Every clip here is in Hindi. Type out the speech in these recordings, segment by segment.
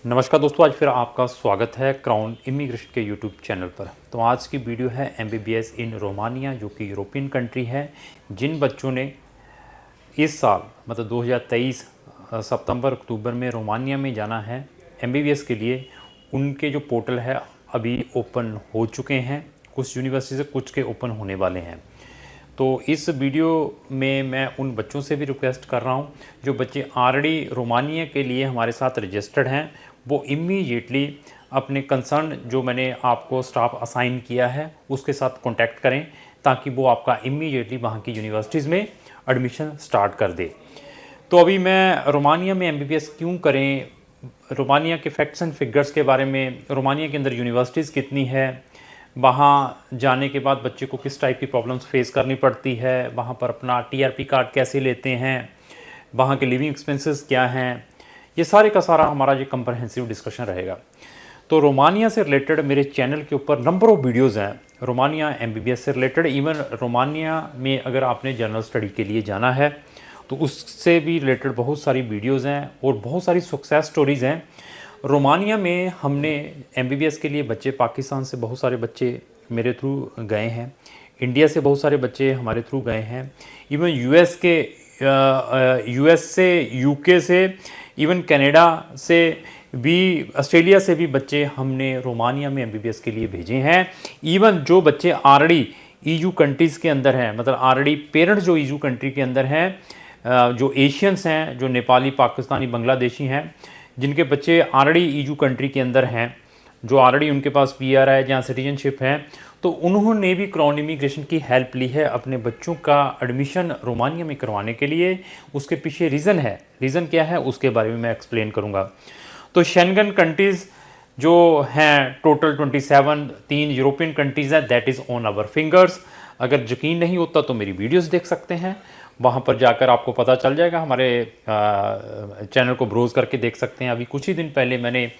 नमस्कार दोस्तों, आज फिर आपका स्वागत है क्राउन इमिग्रेशन के यूट्यूब चैनल पर। तो आज की वीडियो है एमबीबीएस इन रोमानिया, जो कि यूरोपियन कंट्री है। जिन बच्चों ने इस साल मतलब 2023 सितंबर अक्टूबर में रोमानिया में जाना है एमबीबीएस के लिए, उनके जो पोर्टल है अभी ओपन हो चुके हैं। कुछ यूनिवर्सिटी से कुछ के ओपन होने वाले हैं। तो इस वीडियो में मैं उन बच्चों से भी रिक्वेस्ट कर रहा हूँ जो बच्चे ऑलरेडी रोमानिया के लिए हमारे साथ रजिस्टर्ड हैं, वो इमीडिएटली अपने कंसर्न जो मैंने आपको स्टाफ असाइन किया है उसके साथ कांटेक्ट करें, ताकि वो आपका इमीडिएटली वहाँ की यूनिवर्सिटीज़ में एडमिशन स्टार्ट कर दे। तो अभी मैं रोमानिया में एमबीबीएस क्यों करें, रोमानिया के फैक्ट्स एंड फिगर्स के बारे में, रोमानिया के अंदर यूनिवर्सिटीज़ कितनी है, वहाँ जाने के बाद बच्चे को किस टाइप की प्रॉब्लम्स फेस करनी पड़ती है, वहाँ पर अपना टीआरपी कार्ड कैसे लेते हैं, वहाँ के लिविंग एक्सपेंसेस क्या हैं, ये सारे का सारा हमारा जो कंप्रहेंसिव डिस्कशन रहेगा। तो रोमानिया से रिलेटेड मेरे चैनल के ऊपर नंबर ऑफ़ वीडियोज़ हैं रोमानिया एमबीबीएस से रिलेटेड। इवन रोमानिया में अगर आपने जनरल स्टडी के लिए जाना है तो उससे भी रिलेटेड बहुत सारी वीडियोज़ हैं और बहुत सारी सक्सेस स्टोरीज़ हैं। रोमानिया में हमने एमबीबीएस के लिए बच्चे, पाकिस्तान से बहुत सारे बच्चे मेरे थ्रू गए हैं, इंडिया से बहुत सारे बच्चे हमारे थ्रू गए हैं, इवन यूएस से, यूके से, इवन कनाडा से भी, ऑस्ट्रेलिया से भी बच्चे हमने रोमानिया में एमबीबीएस के लिए भेजे हैं। इवन जो बच्चे ऑलरेडी ईयू कंट्रीज़ के अंदर हैं, मतलब ऑलरेडी पेरेंट्स जो ईयू कंट्री के अंदर हैं, जो एशियंस हैं, जो नेपाली, पाकिस्तानी, बांग्लादेशी हैं, जिनके बच्चे ऑलरेडी ईयू कंट्री के अंदर हैं, जो ऑलरेडी उनके पास पीआर है, जहाँ सिटीजनशिप है, तो उन्होंने भी क्राउन इमिग्रेशन की हेल्प ली है अपने बच्चों का एडमिशन रोमानिया में करवाने के लिए। उसके पीछे रीज़न क्या है उसके बारे में मैं एक्सप्लेन करूँगा। तो शेंगन कंट्रीज़ जो हैं टोटल 27, 3 यूरोपियन कंट्रीज़ हैं, that is on our fingers. अगर यकीन नहीं होता तो मेरी वीडियोस देख सकते हैं, वहाँ पर जाकर आपको पता चल जाएगा। हमारे चैनल को ब्रोज करके देख सकते हैं। अभी कुछ ही दिन पहले मैंने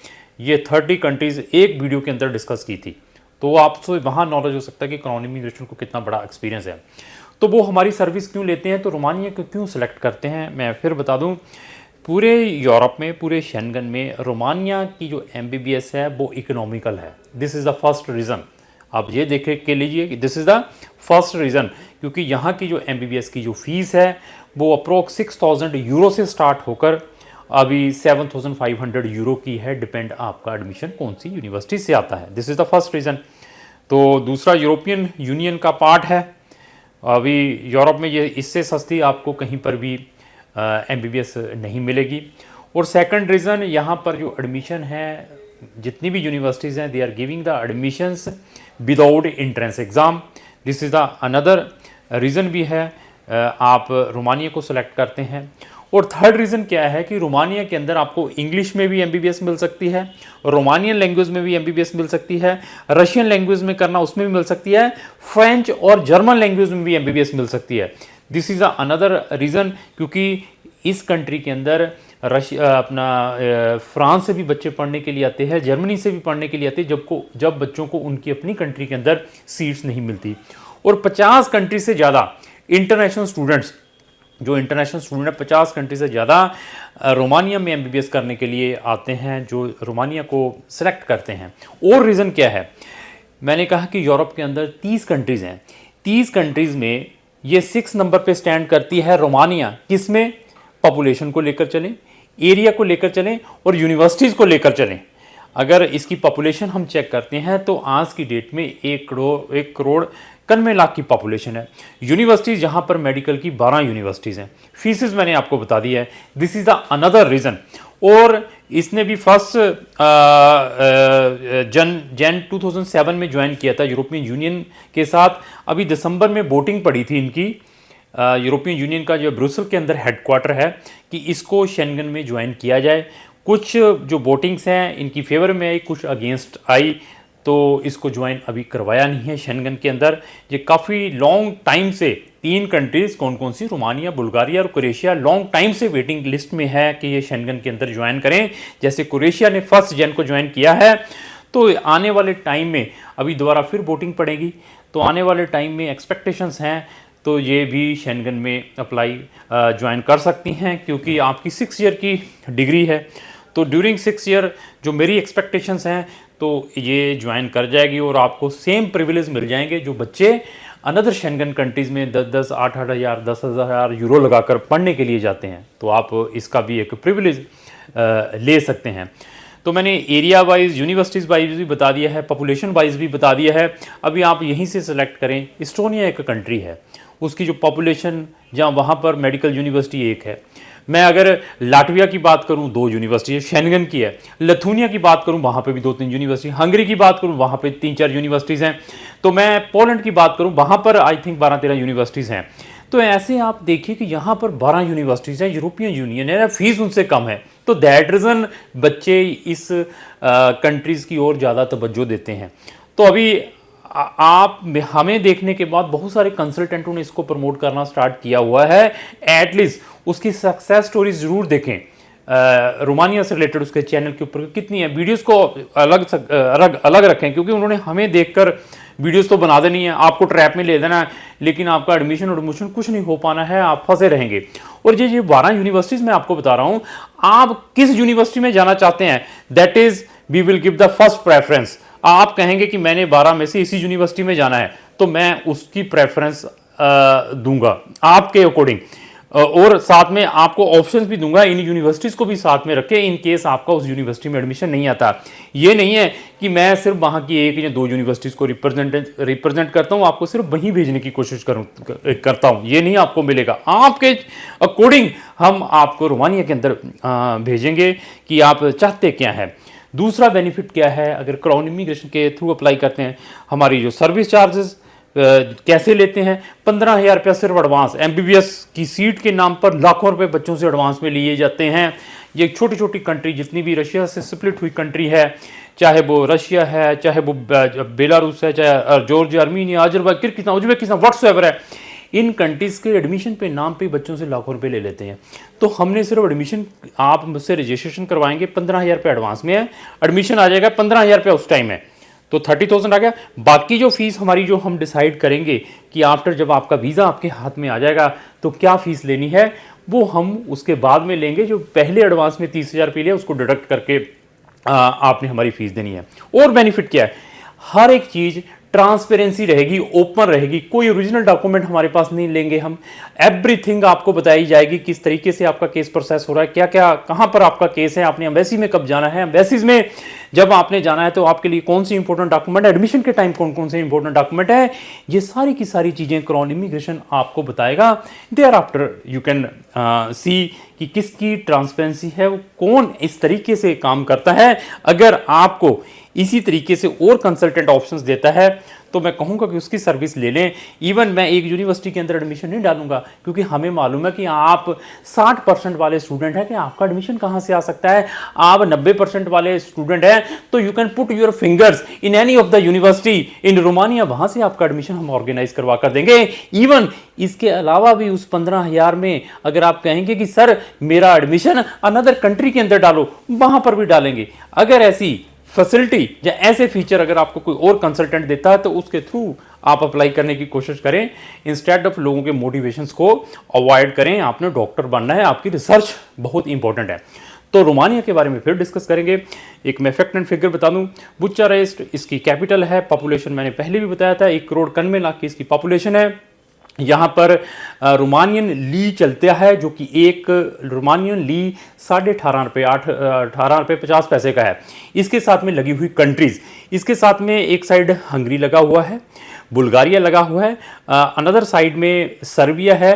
ये 30 कंट्रीज़ एक वीडियो के अंदर डिस्कस की थी, तो आपसे वहाँ नॉलेज हो सकता है कि क्राउन इमिग्रेशन को कितना बड़ा एक्सपीरियंस है। तो वो हमारी सर्विस क्यों लेते हैं, तो रोमानिया को क्यों सेलेक्ट करते हैं, मैं फिर बता दूँ। पूरे यूरोप में, पूरे शेंगन में रोमानिया की जो एमबीबीएस है वो इकोनॉमिकल है। This is the first reason. आप ये देख के लीजिए कि this is the first reason, क्योंकि यहाँ की जो एमबीबीएस की जो फ़ीस है वो अप्रोक्स 6000 यूरो से स्टार्ट होकर अभी 7500 यूरो की है। डिपेंड आपका एडमिशन कौन सी यूनिवर्सिटी से आता है। This is the first reason. तो दूसरा, यूरोपियन यूनियन का पार्ट है। अभी यूरोप में ये इससे सस्ती आपको कहीं पर भी एमबीबीएस नहीं मिलेगी। और सेकंड रीज़न, यहाँ पर जो एडमिशन है, जितनी भी यूनिवर्सिटीज़ हैं, they are giving the admissions without entrance exam. This is the another reason भी है आप रोमानिया को सिलेक्ट करते हैं। और थर्ड रीज़न क्या है कि रोमानिया के अंदर आपको इंग्लिश में भी एमबीबीएस मिल सकती है, रोमानियन लैंग्वेज में भी एमबीबीएस मिल सकती है, रशियन लैंग्वेज में करना उसमें भी मिल सकती है, फ्रेंच और जर्मन लैंग्वेज में भी एमबीबीएस मिल सकती है। दिस इज़ अनदर रीज़न, क्योंकि इस कंट्री के अंदर फ्रांस से भी बच्चे पढ़ने के लिए आते हैं, जर्मनी से भी पढ़ने के लिए आते हैं, जब बच्चों को उनकी अपनी कंट्री के अंदर सीट्स नहीं मिलती। और 50 कंट्री से ज़्यादा इंटरनेशनल स्टूडेंट्स, जो इंटरनेशनल स्टूडेंट है 50 कंट्री से ज़्यादा रोमानिया में एमबीबीएस करने के लिए आते हैं, जो रोमानिया को सिलेक्ट करते हैं। और रीज़न क्या है, मैंने कहा कि यूरोप के अंदर 30 कंट्रीज़ हैं, 30 कंट्रीज़ में ये 6 नंबर पे स्टैंड करती है रोमानिया। किसमें? पॉपुलेशन को लेकर चलें, एरिया को लेकर चलें और यूनिवर्सिटीज़ को लेकर चलें। अगर इसकी पॉपुलेशन हम चेक करते हैं तो आज की डेट में 1 करोड़ 91 लाख की पॉपुलेशन है। यूनिवर्सिटीज़ यहाँ पर मेडिकल की 12 यूनिवर्सिटीज़ हैं। फीसेस मैंने आपको बता दी है। This is the another reason. और इसने भी फर्स्ट जन 2007 में ज्वाइन किया था यूरोपियन यूनियन के साथ। अभी दिसंबर में वोटिंग पड़ी थी इनकी, यूरोपियन यूनियन का जो ब्रुसेल के अंदर हेडक्वार्टर है, कि इसको शेंगन में ज्वाइन किया जाए। कुछ जो वोटिंग्स हैं इनकी फेवर में आई, कुछ अगेंस्ट आई, तो इसको ज्वाइन अभी करवाया नहीं है शेंगन के अंदर। ये काफ़ी लॉन्ग टाइम से 3 कंट्रीज़, कौन कौन सी, रोमानिया, बुल्गारिया और क्रोएशिया, लॉन्ग टाइम से वेटिंग लिस्ट में है कि ये शेंगन के अंदर ज्वाइन करें। जैसे क्रोएशिया ने 1 जन को ज्वाइन किया है, तो आने वाले टाइम में अभी दोबारा फिर वोटिंग पड़ेगी, तो आने वाले टाइम में एक्सपेक्टेशंस हैं तो ये भी शेंगन में अप्लाई ज्वाइन कर सकती हैं, क्योंकि आपकी 6 ईयर की डिग्री है। तो ड्यूरिंग 6 ईयर जो मेरी एक्सपेक्टेशंस हैं तो ये ज्वाइन कर जाएगी और आपको सेम प्रिविलेज मिल जाएंगे जो बच्चे अनदर शेंगन कंट्रीज़ में 10-10, 8-8 हज़ार, 10,000 यूरो लगाकर पढ़ने के लिए जाते हैं। तो आप इसका भी एक प्रिविलेज ले सकते हैं। तो मैंने एरिया वाइज, यूनिवर्सिटीज़ वाइज भी बता दिया है, पॉपुलेशन वाइज भी बता दिया है। अभी आप यहीं से सेलेक्ट करें। इस्टोनिया एक कंट्री है, उसकी जो पॉपुलेशन, जहाँ वहाँ पर मेडिकल यूनिवर्सिटी एक है। मैं अगर लाटविया की बात करूं 2 यूनिवर्सिटी है, शेंगन की है। लथूनिया की बात करूं वहाँ पे भी 2-3 यूनिवर्सिटी। हंगरी की बात करूं वहाँ पे 3-4 यूनिवर्सिटीज़ हैं। तो मैं पोलैंड की बात करूं वहाँ पर आई थिंक 12-13 यूनिवर्सिटीज़ हैं। तो ऐसे आप देखिए कि यहाँ पर 12 यूनिवर्सिटीज़ हैं, यूरोपियन यूनियन है, फीस उनसे कम है। तो दैट रीज़न बच्चे इस कंट्रीज़ की ओर ज़्यादा तवज्जो देते हैं। तो अभी आप हमें देखने के बाद बहुत सारे कंसल्टेंटों ने इसको प्रमोट करना स्टार्ट किया हुआ है। एटलीस्ट उसकी सक्सेस स्टोरी ज़रूर देखें। रोमानिया से रिलेटेड उसके चैनल के ऊपर कितनी है, वीडियोस को अलग रखें, क्योंकि उन्होंने हमें देखकर वीडियोस तो बना देनी है, आपको ट्रैप में ले देना है, लेकिन आपका एडमिशन कुछ नहीं हो पाना है, आप फंसे रहेंगे। और ये 12 यूनिवर्सिटीज़ मैं आपको बता रहा हूँ, आप किस यूनिवर्सिटी में जाना चाहते हैं, that is we will give the first preference. आप कहेंगे कि मैंने 12 में से इसी यूनिवर्सिटी में जाना है, तो मैं उसकी प्रेफरेंस दूंगा आपके अकॉर्डिंग। और साथ में आपको ऑप्शंस भी दूंगा, इन यूनिवर्सिटीज़ को भी साथ में रखें इन केस आपका उस यूनिवर्सिटी में एडमिशन नहीं आता। ये नहीं है कि मैं सिर्फ वहाँ की 1 या 2 यूनिवर्सिटीज़ को रिप्रेजेंट करता हूँ, आपको सिर्फ वहीं भेजने की कोशिश करता हूँ, ये नहीं आपको मिलेगा। आपके अकॉर्डिंग हम आपको रोमानिया के अंदर भेजेंगे कि आप चाहते क्या है। दूसरा बेनिफिट क्या है, अगर क्राउन इमिग्रेशन के थ्रू अप्लाई करते हैं, हमारी जो सर्विस चार्जेस कैसे लेते हैं, 15,000 रुपया सिर्फ एडवांस। MBBS की सीट के नाम पर लाखों रुपए बच्चों से एडवांस में लिए जाते हैं। ये छोटी छोटी कंट्री, जितनी भी रशिया से स्प्लिट हुई कंट्री है, चाहे वो रशिया है, चाहे वो बेलारूस है, चाहे Georgia, Armenia, Azerbaijan, Kyrgyzstan, Uzbekistan, whatsoever है, इन कंट्रीज़ के एडमिशन पे नाम पे बच्चों से लाखों रुपए ले लेते हैं। तो हमने सिर्फ एडमिशन, आप मुझसे रजिस्ट्रेशन करवाएंगे, 15,000 रुपये एडवांस में है, एडमिशन आ जाएगा 15,000 रुपये उस टाइम है, तो 30,000 आ गया। बाकी जो फीस हमारी, जो हम डिसाइड करेंगे कि आफ्टर जब आपका वीज़ा आपके हाथ में आ जाएगा तो क्या फ़ीस लेनी है, वो हम उसके बाद में लेंगे। जो पहले एडवांस में 30,000 रुपये लिया उसको डिडक्ट करके आपने हमारी फ़ीस देनी है। और बेनिफिट क्या है, हर एक चीज़ ट्रांसपेरेंसी रहेगी, ओपन रहेगी, कोई ओरिजिनल डॉक्यूमेंट हमारे पास नहीं लेंगे हम। एवरीथिंग आपको बताई जाएगी, किस तरीके से आपका केस प्रोसेस हो रहा है, क्या क्या कहाँ पर आपका केस है, आपने एम्बेसी में कब जाना है, एम्बेसीज में जब आपने जाना है तो आपके लिए कौन सी इंपॉर्टेंट डॉक्यूमेंट है, एडमिशन के टाइम कौन कौन से इंपॉर्टेंट डॉक्यूमेंट है, ये सारी की सारी चीज़ें क्राउन इमिग्रेशन आपको बताएगा। There after you can see कि किसकी ट्रांसपेरेंसी है, वो कौन इस तरीके से काम करता है। अगर आपको इसी तरीके से और कंसल्टेंट ऑप्शंस देता है तो मैं कहूँगा कि उसकी सर्विस ले लें। इवन मैं एक यूनिवर्सिटी के अंदर एडमिशन नहीं डालूंगा, क्योंकि हमें मालूम है कि आप 60% वाले स्टूडेंट हैं, कि आपका एडमिशन कहाँ से आ सकता है। आप 90% वाले स्टूडेंट हैं तो you can put your fingers in any of the university in Romania, वहाँ से आपका एडमिशन हम ऑर्गेनाइज करवा कर देंगे। इवन इसके अलावा भी उस 15,000 में अगर आप कहेंगे कि सर मेरा एडमिशन अनदर कंट्री के अंदर डालो, वहाँ पर भी डालेंगे। अगर ऐसी फैसिलिटी या ऐसे फीचर अगर आपको कोई और कंसल्टेंट देता है तो उसके थ्रू आप अप्लाई करने की कोशिश करें, इंस्टेड ऑफ लोगों के मोटिवेशंस को अवॉइड करें। आपने डॉक्टर बनना है, आपकी रिसर्च बहुत इंपॉर्टेंट है। तो रोमानिया के बारे में फिर डिस्कस करेंगे। एक मैं फैक्ट एंड फिगर बता दूं, बुचारेस्ट इसकी कैपिटल है। पॉपुलेशन मैंने पहले भी बताया था, 1,91,00,000 की इसकी पॉपुलेशन है। यहाँ पर रोमानियन ली चलता है, जो कि एक रोमानियन ली 18.5 रुपये 18 रुपये 50 पैसे का है। इसके साथ में लगी हुई कंट्रीज़, इसके साथ में एक साइड हंगरी लगा हुआ है, बुल्गारिया लगा हुआ है, अनदर साइड में सर्बिया है,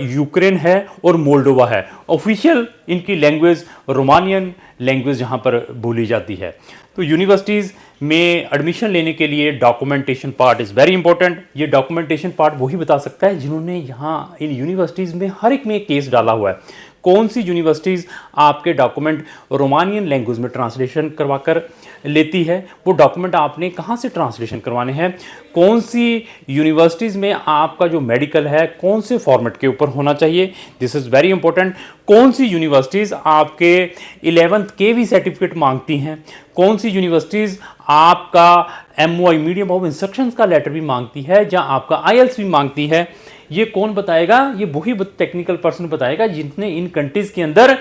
यूक्रेन है और मोल्डोवा है। ऑफिशियल इनकी लैंग्वेज रोमानियन लैंग्वेज यहाँ पर बोली जाती है। तो यूनिवर्सिटीज़ में एडमिशन लेने के लिए documentation part is very important. ये डॉक्यूमेंटेशन पार्ट वही बता सकता है जिन्होंने यहाँ इन यूनिवर्सिटीज़ में हर एक में केस डाला हुआ है। कौन सी यूनिवर्सिटीज़ आपके डॉक्यूमेंट रोमानियन लैंग्वेज में ट्रांसलेशन करवा कर लेती है, वो डॉक्यूमेंट आपने कहाँ से ट्रांसलेशन करवाने हैं, कौन सी यूनिवर्सिटीज़ में आपका जो मेडिकल है कौन से फॉर्मेट के ऊपर होना चाहिए, दिस इज़ वेरी इंपॉर्टेंट। कौन सी यूनिवर्सिटीज़ आपके 11th के भी सर्टिफिकेट मांगती हैं, कौन सी यूनिवर्सिटीज़ आपका MOI मीडियम ऑफ इंस्ट्रक्शंस का लेटर भी मांगती है, जहाँ आपका IELTS भी मांगती है। ये कौन बताएगा, ये वही टेक्निकल पर्सन बताएगा जिसने इन कंट्रीज़ के अंदर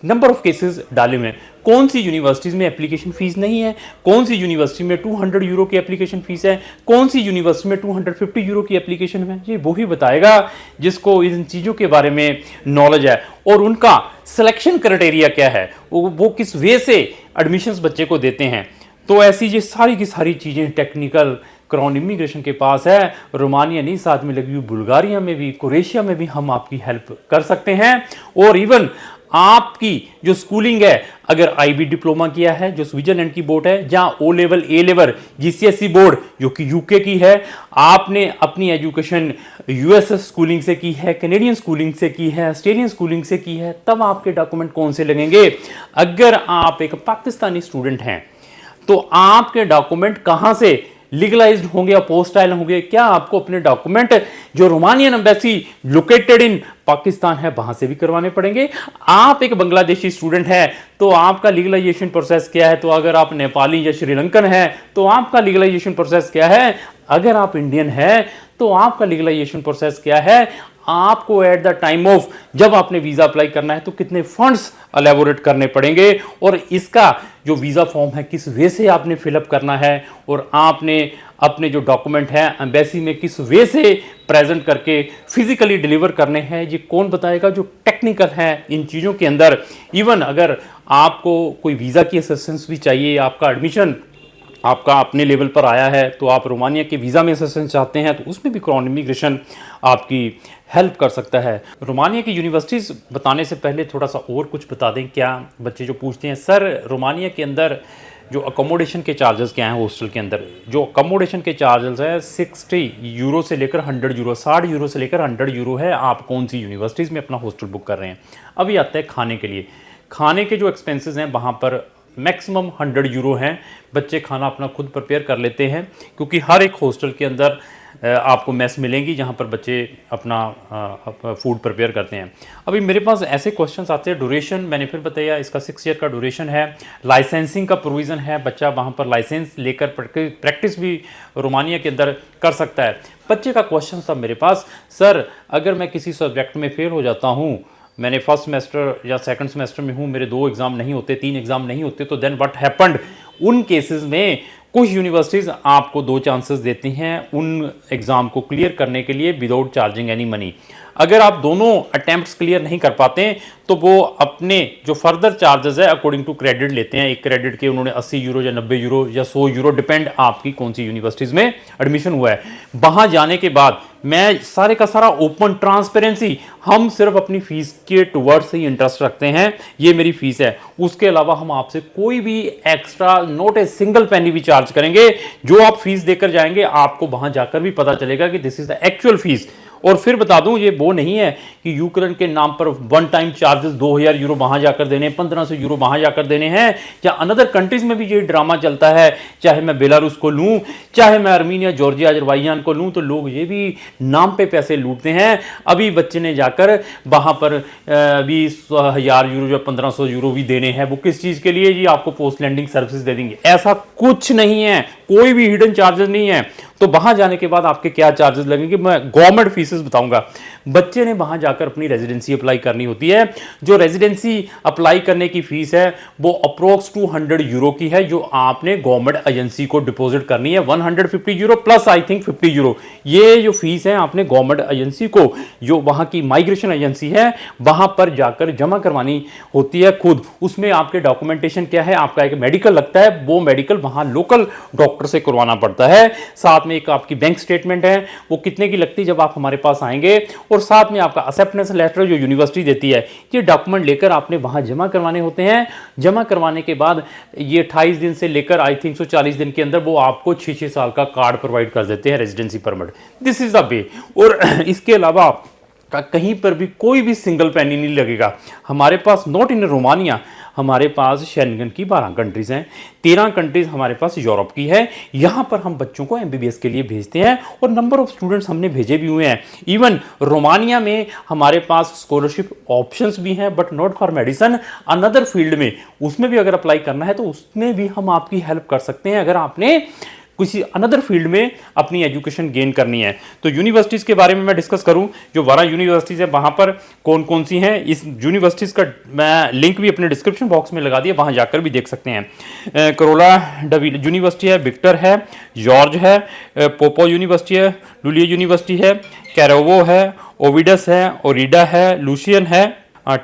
नंबर ऑफ केसेस डाले हुए हैं। कौन सी यूनिवर्सिटीज़ में एप्लीकेशन फ़ीस नहीं है, कौन सी यूनिवर्सिटी में 200 यूरो की एप्लीकेशन फ़ीस है, कौन सी यूनिवर्सिटी में 250 यूरो की एप्लीकेशन है, ये वो ही बताएगा जिसको इन चीज़ों के बारे में नॉलेज है और उनका सिलेक्शन क्राइटेरिया क्या है, वो किस वे से एडमिशन्स बच्चे को देते हैं। तो ऐसी ये सारी की सारी चीज़ें टेक्निकल क्राउन इमिग्रेशन के पास है। रोमानिया नहीं, साथ में लगी हुई बुल्गारिया में भी, क्रोएशिया में भी हम आपकी हेल्प कर सकते हैं। और इवन आपकी जो स्कूलिंग है, अगर आईबी डिप्लोमा किया है जो स्विट्जरलैंड की बोर्ड है, जहां O level A level GCSE board जो कि यूके की है, आपने अपनी एजुकेशन यूएस स्कूलिंग से की है, कैनेडियन स्कूलिंग से की है, ऑस्ट्रेलियन स्कूलिंग से की है, तब आपके डॉक्यूमेंट कौन से लगेंगे। अगर आप एक पाकिस्तानी स्टूडेंट हैं तो आपके डॉक्यूमेंट कहां से लीगलाइज्ड होंगे या पोस्टाइल होंगे। क्या आपको अपने डॉक्यूमेंट जो Romanian embassy located in Pakistan है वहां से भी करवाने पड़ेंगे। आप एक बांग्लादेशी स्टूडेंट है तो आपका लीगलाइजेशन प्रोसेस क्या है। तो अगर आप नेपाली या श्रीलंकन है तो आपका लीगलाइजेशन प्रोसेस क्या है। अगर आप इंडियन है तो आपका लीगलाइजेशन प्रोसेस क्या है। आपको एट द टाइम ऑफ जब आपने वीजा अप्लाई करना है तो कितने फंड्स एलेबोरेट करने पड़ेंगे और इसका जो वीजा फॉर्म है किस वे से आपने फिलअप करना है और आपने अपने जो डॉक्यूमेंट है एम्बेसी में किस वे से प्रेजेंट करके फिजिकली डिलीवर करने हैं, ये कौन बताएगा। जो टेक्निकल है इन चीज़ों के अंदर, इवन अगर आपको कोई वीज़ा की असिस्टेंस भी चाहिए, आपका एडमिशन आपका अपने लेवल पर आया है तो आप रोमानिया के वीज़ा में असिस्टेंस चाहते हैं तो उसमें भी क्राउन इमिग्रेशन आपकी हेल्प कर सकता है। रोमानिया की यूनिवर्सिटीज़ बताने से पहले थोड़ा सा और कुछ बता दें। क्या बच्चे जो पूछते हैं सर रोमानिया के अंदर जो अकोमोडेशन के चार्जेस क्या हैं, हॉस्टल के अंदर जो अकोमोडेशन के चार्जेस है 60 यूरो से लेकर 100 यूरो, 60 यूरो से लेकर 100 यूरो है। आप कौन सी यूनिवर्सिटीज़ में अपना हॉस्टल बुक कर रहे हैं। अभी आता है खाने के लिए। खाने के जो एक्सपेंसेस हैं वहाँ पर मैक्सिमम 100 यूरो हैं। बच्चे खाना अपना खुद प्रिपेयर कर लेते हैं क्योंकि हर एक हॉस्टल के अंदर आपको मेस मिलेंगी जहां पर बच्चे अपना फूड प्रिपेयर करते हैं। अभी मेरे पास ऐसे क्वेश्चंस आते हैं। ड्यूरेशन मैंने फिर बताया, इसका 6 ईयर का ड्यूरेशन है। लाइसेंसिंग का प्रोविज़न है, बच्चा वहां पर लाइसेंस लेकर प्रैक्टिस भी रोमानिया के अंदर कर सकता है। बच्चे का क्वेश्चन था मेरे पास, सर अगर मैं किसी सब्जेक्ट में फेल हो जाता हूँ, मैंने फर्स्ट सेमेस्टर या सेकंड सेमेस्टर में हूँ, मेरे 2 एग्ज़ाम नहीं होते, 3 एग्ज़ाम नहीं होते, तो देन व्हाट हैपेंड। उन केसेस में कुछ यूनिवर्सिटीज़ आपको 2 चांसेस देती हैं उन एग्ज़ाम को क्लियर करने के लिए विदाउट चार्जिंग एनी मनी। अगर आप दोनों अटैम्प्ट्स क्लियर नहीं कर पाते तो वो अपने जो फर्दर चार्जेस है अकॉर्डिंग टू क्रेडिट लेते हैं। एक क्रेडिट के उन्होंने 80 यूरो या 90 यूरो या 100 यूरो, डिपेंड आपकी कौन सी यूनिवर्सिटीज़ में एडमिशन हुआ है। वहाँ जाने के बाद मैं सारे का सारा ओपन ट्रांसपेरेंसी, हम सिर्फ अपनी फीस के टुवर्ड्स ही इंटरेस्ट रखते हैं, ये मेरी फीस है। उसके अलावा हम आपसे कोई भी extra not a single penny भी चार्ज करेंगे। जो आप फीस देकर जाएंगे आपको वहां जाकर भी पता चलेगा कि this is the actual fees. और फिर बता दूं ये वो नहीं है कि यूक्रेन के नाम पर वन टाइम चार्जेस 2000 यूरो वहां जाकर देने, 1500 यूरो वहां जाकर देने हैं। या अनदर कंट्रीज में भी ये ड्रामा चलता है, चाहे मैं बेलारूस को लूं, चाहे मैं आर्मीनिया, जॉर्जिया, अजरबैजान को लूं, तो लोग ये भी नाम पे पैसे लूटते हैं। अभी बच्चे ने जाकर वहां पर 20,000 यूरो या 1500 यूरो भी देने हैं। वो किस चीज के लिए? जी आपको पोस्ट लैंडिंग सर्विसेज दे देंगे। ऐसा कुछ नहीं है, कोई भी हिडन चार्जेस नहीं है। तो वहां जाने के बाद आपके क्या चार्जेस लगेंगे, मैं गवर्नमेंट फीसेस बताऊंगा। बच्चे ने वहां जाकर अपनी रेजिडेंसी अप्लाई करनी होती है। जो रेजिडेंसी अप्लाई करने की फीस है वो अप्रोक्स 200 यूरो की है, जो आपने गवर्नमेंट एजेंसी को डिपॉजिट करनी है। 150 euro plus I think 50 euro, ये जो फीस है आपने गवर्नमेंट एजेंसी को, जो वहां की माइग्रेशन एजेंसी है, वहां पर जाकर जमा करवानी होती है खुद। उसमें आपके डॉक्यूमेंटेशन क्या है, आपका एक मेडिकल लगता है, वो मेडिकल वहां लोकल डॉक्टर से करवाना पड़ता है। साथ में एक आपकी बैंक स्टेटमेंट है, वो कितने की लगती है जब आप हमारे पास आएंगे, और साथ में आपका एक्सेप्टेंस लेटर जो यूनिवर्सिटी देती है, ये डॉक्यूमेंट लेकर आपने वहां जमा करवाने होते हैं। जमा करवाने के बाद ये 28 दिन से लेकर आई थिंक 40 दिन के अंदर वो आपको 6-6 साल का कार्ड प्रोवाइड कर देते हैं, residency permit. This is the way. और इसके अलावा कहीं पर भी कोई भी सिंगल पेनी नहीं लगेगा हमारे पास। नॉट इन रोमानिया, हमारे पास शेंगन की 12 कंट्रीज हैं, 13 कंट्रीज हमारे पास यूरोप की है। यहां पर हम बच्चों को एमबीबीएस के लिए भेजते हैं और नंबर ऑफ स्टूडेंट्स हमने भेजे भी हुए हैं। इवन रोमानिया में हमारे पास स्कॉलरशिप ऑप्शंस भी हैं, but not for medicine, another field में, उसमें भी अगर अप्लाई करना है तो उसमें भी हम आपकी हेल्प कर सकते हैं। अगर आपने किसी अनदर फील्ड में अपनी एजुकेशन गेन करनी है। तो यूनिवर्सिटीज़ के बारे में मैं डिस्कस करूं, जो 12 यूनिवर्सिटीज़ है वहां पर कौन कौन सी हैं, इस यूनिवर्सिटीज़ का मैं लिंक भी अपने डिस्क्रिप्शन बॉक्स में लगा दिया, वहां जाकर भी देख सकते हैं। करोला यूनिवर्सिटी है, विक्टर है, जॉर्ज है, पोपो यूनिवर्सिटी है, लुलिया यूनिवर्सिटी है, कैरोवो है, ओविडस है, ओरिडा है, लूसियन है,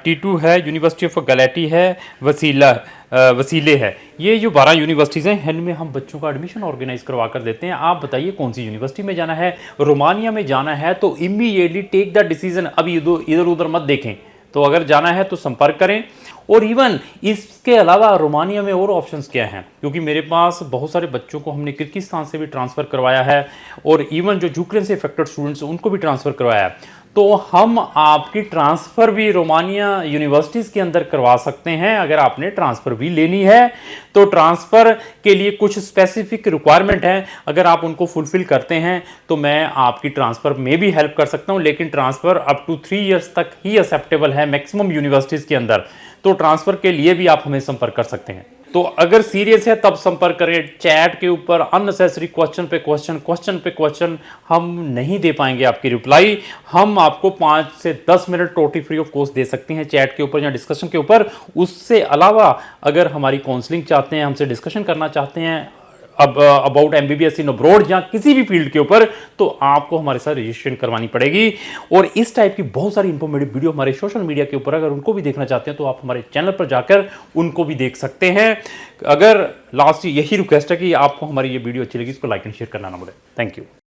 T2 है, यूनिवर्सिटी ऑफ गैलेटी है, वसीले है। ये जो 12 यूनिवर्सिटीज़ हैं, इनमें हम बच्चों का एडमिशन ऑर्गेनाइज करवा कर देते हैं। आप बताइए कौन सी यूनिवर्सिटी में जाना है। रोमानिया में जाना है तो इमीडिएटली टेक द डिसीजन, अभी इधर उधर मत देखें। तो अगर जाना है तो संपर्क करें। और इवन इसके अलावा रोमानिया में और ऑप्शंस क्या हैं, क्योंकि मेरे पास बहुत सारे बच्चों को हमने किर्गिस्तान से भी ट्रांसफ़र करवाया है और इवन जो यूक्रेन से अफेक्टेड स्टूडेंट्स उनको भी ट्रांसफ़र करवाया है। तो हम आपकी ट्रांसफ़र भी रोमानिया यूनिवर्सिटीज़ के अंदर करवा सकते हैं। अगर आपने ट्रांसफ़र भी लेनी है तो ट्रांसफ़र के लिए कुछ स्पेसिफिक रिक्वायरमेंट है, अगर आप उनको फुलफिल करते हैं तो मैं आपकी ट्रांसफ़र में भी हेल्प कर सकता हूं। लेकिन ट्रांसफ़र अप टू 3 इयर्स तक ही एक्सेप्टेबल है मैक्सिमम यूनिवर्सिटीज़ के अंदर। तो ट्रांसफ़र के लिए भी आप हमें संपर्क कर सकते हैं। तो अगर सीरियस है तब संपर्क करें। चैट के ऊपर अननेसेसरी क्वेश्चन पे क्वेश्चन हम नहीं दे पाएंगे आपकी रिप्लाई। हम आपको 5 से 10 minute totally free of cost दे सकते हैं चैट के ऊपर या डिस्कशन के ऊपर। उससे अलावा अगर हमारी काउंसलिंग चाहते हैं, हमसे डिस्कशन करना चाहते हैं अब अबाउट MBBS इन अब्रॉड या किसी भी फील्ड के ऊपर, तो आपको हमारे साथ रजिस्ट्रेशन करवानी पड़ेगी। और इस टाइप की बहुत सारी इंफॉर्मेटिव वीडियो हमारे सोशल मीडिया के ऊपर, अगर उनको भी देखना चाहते हैं तो आप हमारे चैनल पर जाकर उनको भी देख सकते हैं। अगर लास्ट यही रिक्वेस्ट है कि आपको हमारी ये वीडियो अच्छी लगी, इसको लाइक एंड शेयर करना ना भूलें। Thank you.